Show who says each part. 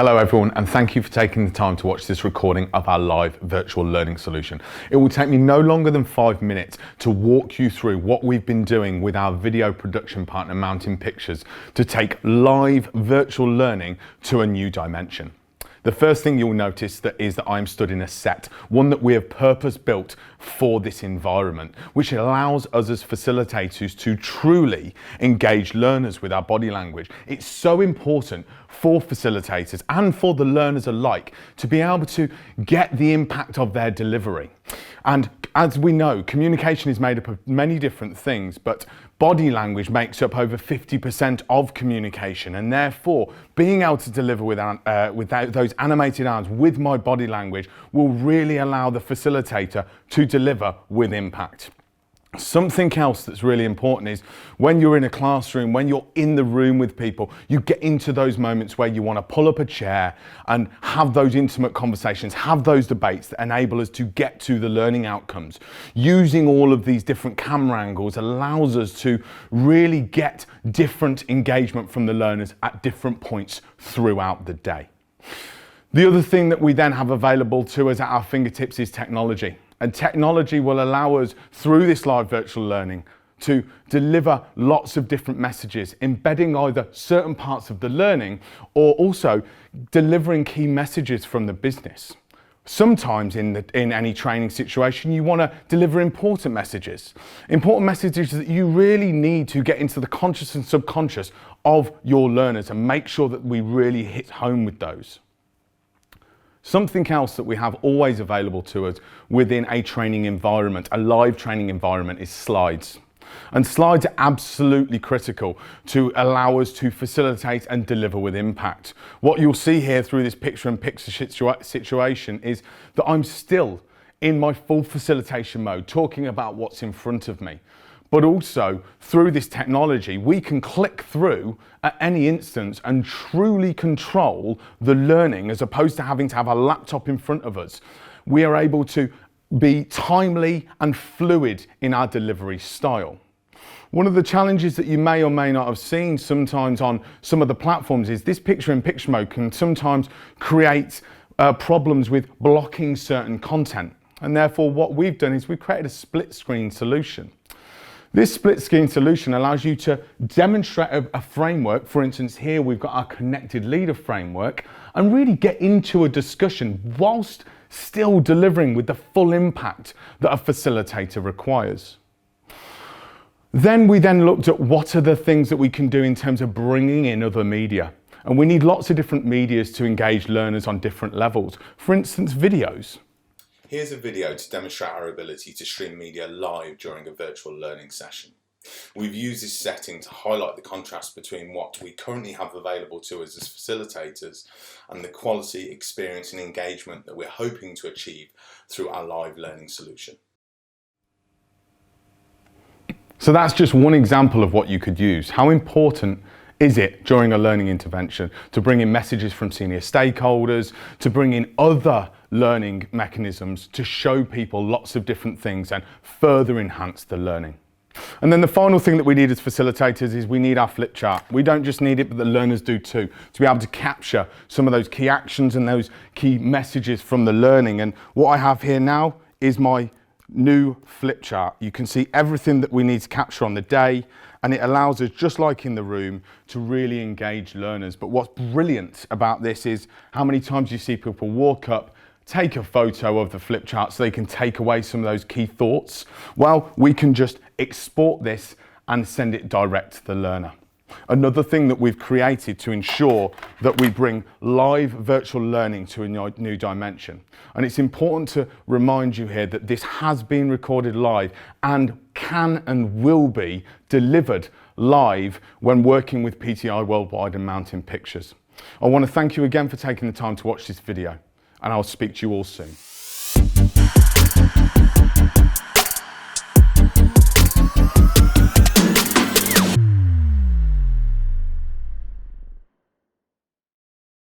Speaker 1: Hello everyone, and thank you for taking the time to watch this recording of our live virtual learning solution. It will take me no longer than 5 minutes to walk you through what we've been doing with our video production partner Mountain Pictures to take live virtual learning to a new dimension. The first thing you'll notice is that I'm stood in a set, one that we have purpose built for this environment, which allows us as facilitators to truly engage learners with our body language. It's so important for facilitators and for the learners alike to be able to get the impact of their delivery. And as we know, communication is made up of many different things, but body language makes up over 50% of communication, and therefore being able to deliver without those animated arms with my body language will really allow the facilitator to deliver with impact. Something else that's really important is when you're in a classroom, when you're in the room with people, you get into those moments where you want to pull up a chair and have those intimate conversations, have those debates that enable us to get to the learning outcomes. Using all of these different camera angles allows us to really get different engagement from the learners at different points throughout the day. The other thing that we then have available to us at our fingertips is technology. And technology will allow us, through this live virtual learning, to deliver lots of different messages, embedding either certain parts of the learning or also delivering key messages from the business. Sometimes in any training situation, you want to deliver important messages that you really need to get into the conscious and subconscious of your learners and make sure that we really hit home with those. Something else that we have always available to us within a training environment, a live training environment, is slides. And slides are absolutely critical to allow us to facilitate and deliver with impact. What you'll see here through this picture-in-picture situation is that I'm still in my full facilitation mode, talking about what's in front of me. But also, through this technology, we can click through at any instance and truly control the learning as opposed to having to have a laptop in front of us. We are able to be timely and fluid in our delivery style. One of the challenges that you may or may not have seen sometimes on some of the platforms is this picture-in-picture mode can sometimes create problems with blocking certain content. And therefore, what we've done is we've created a split screen solution. This split screen solution allows you to demonstrate a framework. For instance, here we've got our connected leader framework, and really get into a discussion whilst still delivering with the full impact that a facilitator requires. We then looked at what are the things that we can do in terms of bringing in other media. And we need lots of different medias to engage learners on different levels. For instance, videos.
Speaker 2: Here's a video to demonstrate our ability to stream media live during a virtual learning session. We've used this setting to highlight the contrast between what we currently have available to us as facilitators and the quality, experience and engagement that we're hoping to achieve through our live learning solution.
Speaker 1: So that's just one example of what you could use. How important is it during a learning intervention to bring in messages from senior stakeholders, to bring in other learning mechanisms to show people lots of different things and further enhance the learning? And then the final thing that we need as facilitators is we need our flip chart. We don't just need it, but the learners do too, to be able to capture some of those key actions and those key messages from the learning. And what I have here now is my new flip chart. You can see everything that we need to capture on the day, and it allows us, just like in the room, to really engage learners. But what's brilliant about this is how many times you see people walk up, take a photo of the flip chart so they can take away some of those key thoughts. Well, we can just export this and send it direct to the learner. Another thing that we've created to ensure that we bring live virtual learning to a new dimension. And it's important to remind you here that this has been recorded live and can and will be delivered live when working with PTI Worldwide and Mountain Pictures. I want to thank you again for taking the time to watch this video, and I'll speak to you all soon.